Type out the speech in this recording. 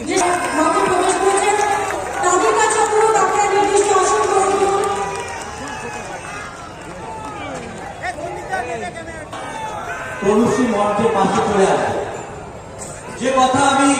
যে মঞ্চে প্রবেশ করেছেন তাদের কাছে অনুরোধ আপনারা নির্দিষ্ট আসন গ্রহণ করুন। তনুশ্রী মঞ্চের পাশে চলে আসে। যে কথা আমি